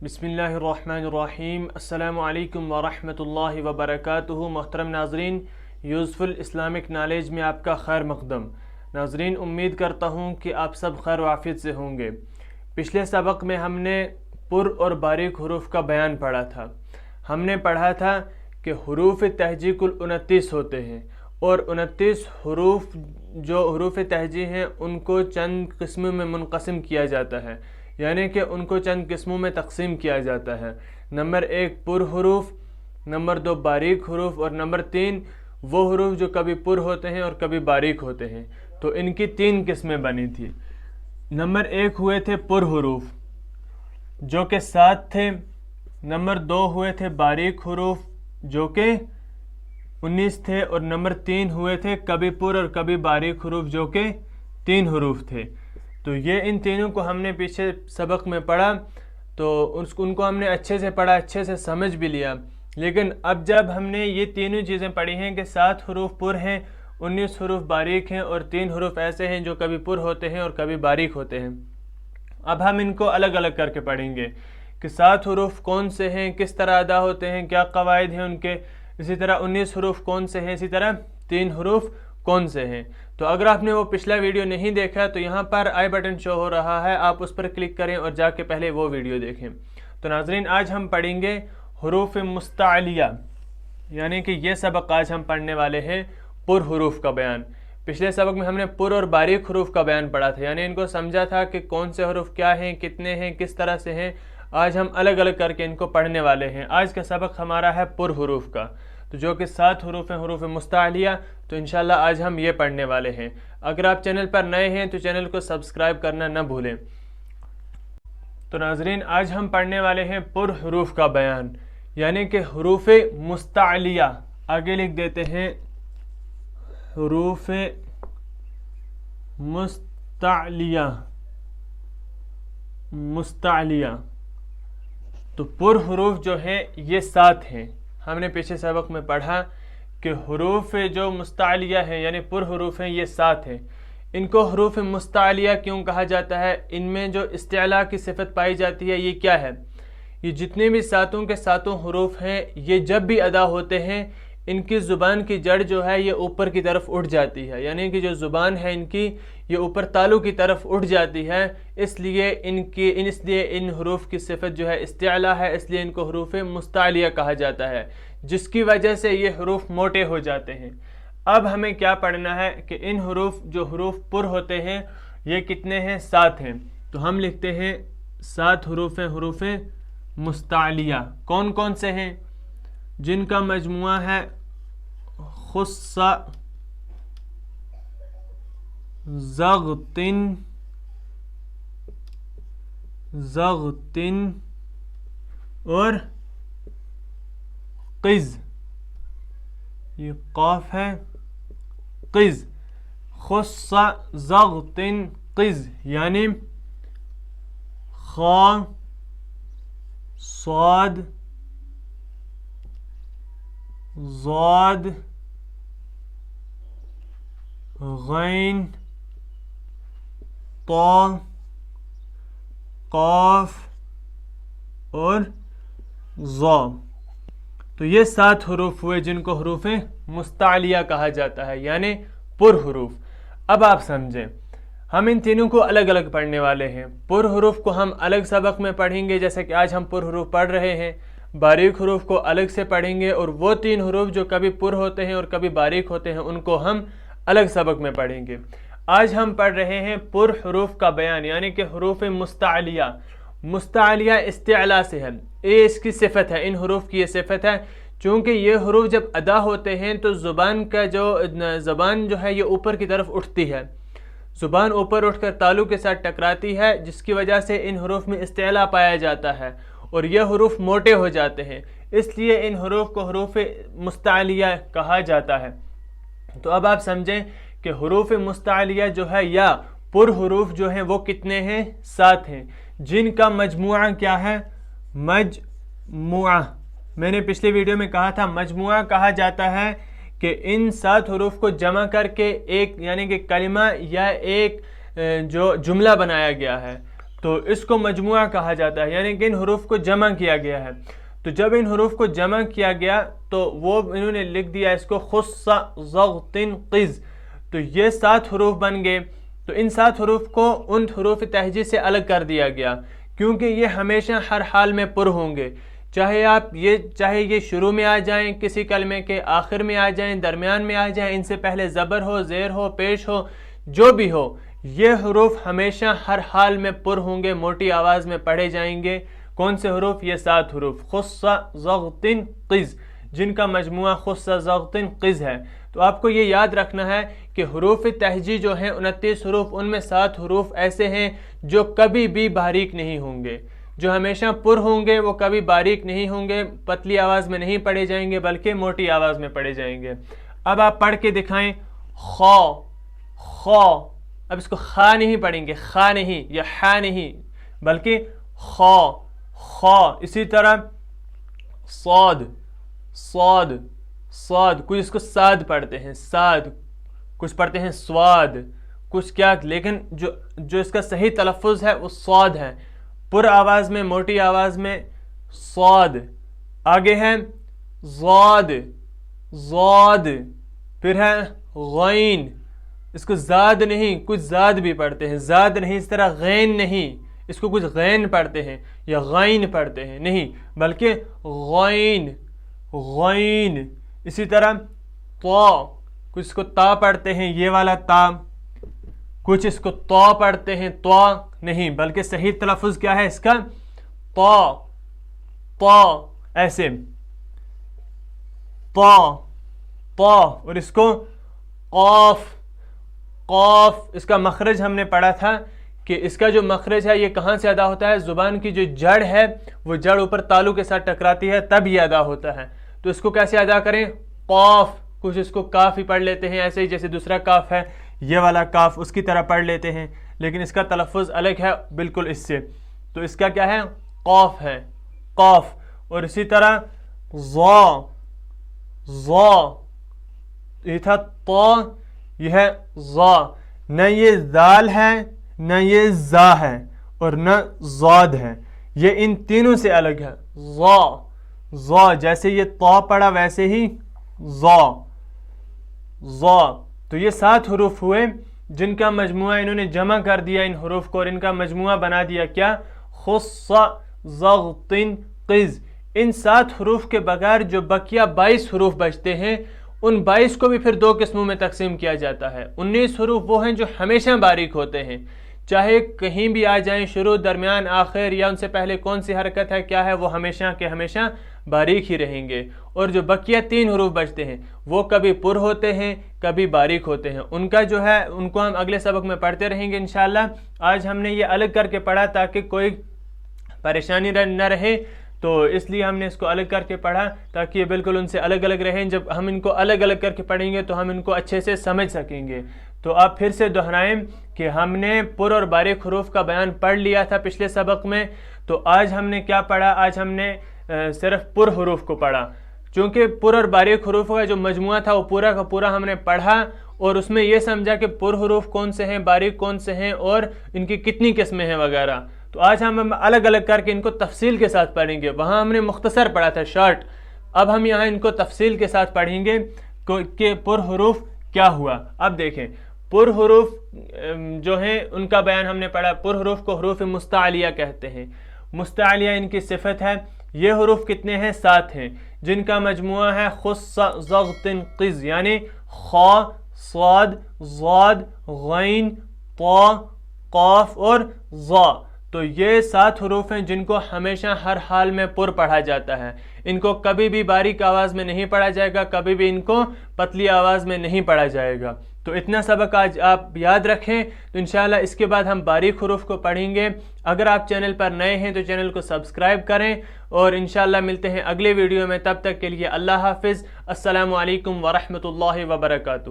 बिस्मिल्लाहिर रहमानिर रहीम। अस्सलामु अलैकुम वरहमतुल्लाहि वबरकातुहू। मोहतरम नाजरीन, यूज़फुल इस्लामिक नॉलेज में आपका खैर मक़दम। नाजरीन, उम्मीद करता हूँ कि आप सब खैर वाफियत से होंगे। पिछले सबक में हमने पुर और बारीक हुरूफ का बयान पढ़ा था। हमने पढ़ा था कि हुरूफ तहजी कुल 29 होते हैं और 29 हुरूफ जो हुरूफ तहजी हैं उनको चंद किस्मों में मुनक़सिम किया जाता है, यानी कि उनको चंद किस्मों में तकसीम किया जाता है। नंबर 1 पुर हुरूफ, नंबर 2 बारीक हुरूफ और नंबर 3 वो हुरूफ जो कभी पुर होते हैं और कभी बारीक होते हैं। तो इनकी 3 किस्में बनी थी। नंबर 1 हुए थे पुर हुरूफ जो कि 7 थे। नंबर 2 हुए थे बारीक हुरूफ जो कि 19 थे और नंबर 3 हुए थे कभी पुर और कभी बारीक हुरूफ जो कि 3 हुरूफ थे। तो ये इन तीनों को हमने पीछे सबक में पढ़ा, तो उनको हमने अच्छे से पढ़ा, अच्छे से समझ भी लिया। लेकिन अब जब हमने ये तीनों चीज़ें पढ़ी हैं कि 7 हुरूफ पुर हैं, 19 हुरूफ बारीक हैं और 3 हुरूफ ऐसे हैं जो कभी पुर होते हैं और कभी बारीक होते हैं, अब हम इनको अलग अलग करके पढ़ेंगे कि 7 हुरूफ कौन से हैं, किस तरह अदा होते हैं, क्या कवायद हैं उनके। इसी तरह 19 हुरूफ कौन से हैं, इसी तरह 3 हुरूफ कौन से हैं। तो अगर आपने वो पिछला वीडियो नहीं देखा तो यहाँ पर आई बटन शो हो रहा है, आप उस पर क्लिक करें और जाके पहले वो वीडियो देखें। तो नाजरीन, आज हम पढ़ेंगे हुरूफ मुस्तालिया, यानी कि ये सबक आज हम पढ़ने वाले हैं पुर हुरूफ का बयान। पिछले सबक में हमने पुर और बारीक हुरूफ का बयान पढ़ा था, यानी इनको समझा था कि कौन से हुरूफ क्या हैं, कितने हैं, किस तरह से हैं। आज हम अलग अलग करके इनको पढ़ने वाले हैं। आज का सबक हमारा है पुर हुरूफ का, तो जो कि 7 हुरूफ हैं, हुरूफ मुस्तालिया। तो इंशाल्लाह आज हम ये पढ़ने वाले हैं। अगर आप चैनल पर नए हैं तो चैनल को सब्सक्राइब करना न भूलें। तो नाजरीन, आज हम पढ़ने वाले हैं पुर हुरूफ का बयान, यानी कि हुरूफ मुस्तालिया। आगे लिख देते हैं हुरूफ मुस्तालिया। मुस्तालिया तो पुर हुरूफ जो हैं ये 7 हैं। हमने पिछले सबक में पढ़ा कि हुरूफ जो मुस्तालिया हैं यानी पुर हुरूफ हैं ये 7 हैं। इनको हुरूफ मुस्तालिया क्यों कहा जाता है? इनमें जो इस्तिला की सिफत पाई जाती है ये क्या है? ये जितने भी 7 के 7 हुरूफ हैं ये जब भी अदा होते हैं इनकी ज़ुबान की जड़ जो है ये ऊपर की तरफ उठ जाती है, यानी कि जो ज़ुबान है इनकी ये ऊपर तालू की तरफ उठ जाती है। इसलिए इन हुरूफ की सिफत जो है इस्तिला है, इसलिए इनको हुरूफ मुस्तालिया कहा जाता है, जिसकी वजह से ये हुरूफ मोटे हो जाते हैं। अब हमें क्या पढ़ना है कि इन हुरूफ जो हुरूफ पुर होते हैं ये कितने हैं? 7 हैं। तो हम लिखते हैं 7 हुरूफ हैं हुरूफ मुस्तालिया। कौन कौन से हैं? जिनका मजमुआ है खुस्सा ज़ग़तिन और क़िज़। ये क़ाफ है, क़िज़। खुस्सा ज़ग़तिन क़िज़ यानी ख़ा स्वाद ज़ाद ग़ैन ता क़ाफ और ज़ा। तो ये 7 हुरूफ हुए जिनको हुरूफ मुस्तालिया कहा जाता है, यानी पुर हुरूफ। अब आप समझें, हम इन तीनों को अलग अलग पढ़ने वाले हैं। पुर हुरूफ को हम अलग सबक में पढ़ेंगे, जैसे कि आज हम पुर हुरूफ पढ़ रहे हैं। बारीक हुरूफ को अलग से पढ़ेंगे और वो 3 हुरूफ जो कभी पुर होते हैं और कभी बारीक होते हैं उनको हम अलग सबक में पढ़ेंगे। आज हम पढ़ रहे हैं पुर हुरूफ का बयान, यानी कि हुरूफ मुस्तालिया। मुस्तालिया इस्तिला से है, ये इसकी सिफत है, इन हुरूफ की ये सिफत है। चूँकि ये हुरूफ जब अदा होते हैं तो ज़ुबान जो है ये ऊपर की तरफ उठती है, ज़ुबान ऊपर उठकर तालू के साथ टकराती है, जिसकी वजह से इन हुरूफ में इस्तिला पाया जाता है और ये हुरूफ मोटे हो जाते हैं। इसलिए इन हुरूफ को हुरूफ मुस्तालिया कहा जाता है। तो अब आप समझें कि हुरूफ मुस्तालिया जो है या पुर हुरूफ जो हैं वो कितने हैं? 7 हैं, जिनका मजमुआ क्या है? मजमुआ। मैंने पिछले वीडियो में कहा था मजमुआ कहा जाता है कि इन 7 हुरूफ को जमा करके एक यानी कि कलिमा या एक जो जुमला बनाया गया है। تو اس کو مجموعہ کہا جاتا ہے، یعنی کہ ان حروف کو جمع کیا گیا ہے۔ تو جب ان حروف کو جمع کیا گیا تو وہ انہوں نے لکھ دیا اس کو خص ضغط قز، تو یہ 7 حروف بن گئے۔ تو ان 7 حروف کو ان حروف تہجی سے الگ کر دیا گیا، کیونکہ یہ ہمیشہ ہر حال میں پر ہوں گے، چاہے یہ شروع میں آ جائیں کسی کلمے کے، آخر میں آ جائیں، درمیان میں آ جائیں، ان سے پہلے زبر ہو، زیر ہو، پیش ہو، جو بھی ہو، یہ حروف ہمیشہ ہر حال میں پر ہوں گے، موٹی آواز میں پڑھے جائیں گے۔ کون سے حروف؟ یہ 7 حروف خص ضغط قز، جن کا مجموعہ خص ضغط قز ہے۔ تو آپ کو یہ یاد رکھنا ہے کہ حروف تہجی جو ہیں 29 حروف، ان میں 7 حروف ایسے ہیں جو کبھی بھی باریک نہیں ہوں گے، جو ہمیشہ پر ہوں گے، وہ کبھی باریک نہیں ہوں گے، پتلی آواز میں نہیں پڑھے جائیں گے بلکہ موٹی آواز میں پڑھے جائیں گے۔ اب آپ پڑھ کے دکھائیں، خا خا، اب اس کو خا نہیں پڑھیں گے، خا نہیں یا حا نہیں بلکہ خا خا۔ اسی طرح صاد صاد صاد، کچھ اس کو ساد پڑھتے ہیں، ساد، کچھ پڑھتے ہیں سواد، کچھ کیا، لیکن جو اس کا صحیح تلفظ ہے وہ صاد ہے، پر آواز میں، موٹی آواز میں صاد۔ آگے ہے زاد زاد، پھر ہے غین، اس کو زاد نہیں، کچھ زاد بھی پڑھتے ہیں، زاد نہیں، اس طرح غین نہیں، اس کو کچھ غین پڑھتے ہیں یا غین پڑھتے ہیں، نہیں بلکہ غین غین۔ اسی طرح طا، کچھ اس کو تا پڑھتے ہیں، یہ والا تا، کچھ اس کو طا پڑھتے ہیں، طا نہیں بلکہ صحیح تلفظ کیا ہے اس کا؟ طا طا، ایسے طا طا۔ اور اس کو قاف قاف، اس کا مخرج ہم نے پڑھا تھا کہ اس کا جو مخرج ہے یہ کہاں سے ادا ہوتا ہے؟ زبان کی جو جڑ ہے وہ جڑ اوپر تالو کے ساتھ ٹکراتی ہے تب یہ ادا ہوتا ہے۔ تو اس کو کیسے ادا کریں؟ قاف، کچھ اس کو کاف ہی پڑھ لیتے ہیں، ایسے ہی جیسے دوسرا کاف ہے، یہ والا کاف اس کی طرح پڑھ لیتے ہیں، لیکن اس کا تلفظ الگ ہے بالکل اس سے۔ تو اس کا کیا ہے؟ قاف ہے، قاف۔ اور اسی طرح ضا ضا، یہ تھا طا، یہ ہے ضا، نہ یہ ذال ہے نہ یہ زا ہے اور نہ زاد ہے، یہ ان تینوں سے الگ ہے۔ ضا ضا، جیسے یہ طا پڑھا ویسے ہی ضا ضا۔ تو یہ 7 حروف ہوئے جن کا مجموعہ انہوں نے جمع کر دیا ان حروف کو، اور ان کا مجموعہ بنا دیا کیا؟ خص ضغط قز۔ ان 7 حروف کے بغیر جو بقیہ 22 حروف بچتے ہیں، ان 22 کو بھی پھر 2 قسموں میں تقسیم کیا جاتا ہے۔ 19 حروف وہ ہیں جو ہمیشہ باریک ہوتے ہیں، چاہے کہیں بھی آ جائیں، شروع، درمیان، آخر، یا ان سے پہلے کون سی حرکت ہے، کیا ہے، وہ ہمیشہ کے ہمیشہ باریک ہی رہیں گے۔ اور جو بقیہ 3 حروف بچتے ہیں وہ کبھی پر ہوتے ہیں، کبھی باریک ہوتے ہیں، ان کا جو ہے ان کو ہم اگلے سبق میں پڑھتے رہیں گے انشاءاللہ۔ آج ہم نے یہ الگ کر کے پڑھا تاکہ کوئی پریشانی نہ رہے، تو اس لیے ہم نے اس کو الگ کر کے پڑھا تاکہ یہ بالکل ان سے الگ الگ رہیں۔ جب ہم ان کو الگ الگ کر کے پڑھیں گے تو ہم ان کو اچھے سے سمجھ سکیں گے۔ تو آپ پھر سے دہرائیں کہ ہم نے پر اور باریک حروف کا بیان پڑھ لیا تھا پچھلے سبق میں، تو آج ہم نے کیا پڑھا؟ آج ہم نے صرف پر حروف کو پڑھا، چونکہ پر اور باریک حروف کا جو مجموعہ تھا وہ پورا کا پورا ہم نے پڑھا، اور اس میں یہ سمجھا کہ پر حروف کون سے ہیں، باریک کون سے ہیں، اور ان کی کتنی قسمیں ہیں وغیرہ۔ تو آج ہم الگ الگ کر کے ان کو تفصیل کے ساتھ پڑھیں گے۔ وہاں ہم نے مختصر پڑھا تھا، شارٹ، اب ہم یہاں ان کو تفصیل کے ساتھ پڑھیں گے کہ پر حروف کیا ہوا۔ اب دیکھیں، پر حروف جو ہیں ان کا بیان ہم نے پڑھا۔ پر حروف کو حروف مستعلیہ کہتے ہیں، مستعلیہ ان کی صفت ہے۔ یہ حروف کتنے ہیں؟ 7 ہیں، جن کا مجموعہ ہے خص ضغط قز، یعنی خا، صاد، ضاد، غین، طا، قاف اور ضا۔ تو یہ 7 حروف ہیں جن کو ہمیشہ ہر حال میں پر پڑھا جاتا ہے، ان کو کبھی بھی باریک آواز میں نہیں پڑھا جائے گا، کبھی بھی ان کو پتلی آواز میں نہیں پڑھا جائے گا۔ تو اتنا سبق آج آپ یاد رکھیں، تو انشاءاللہ اس کے بعد ہم باریک حروف کو پڑھیں گے۔ اگر آپ چینل پر نئے ہیں تو چینل کو سبسکرائب کریں، اور انشاءاللہ ملتے ہیں اگلے ویڈیو میں، تب تک کے لیے اللہ حافظ۔ السلام علیکم ورحمۃ اللہ وبرکاتہ۔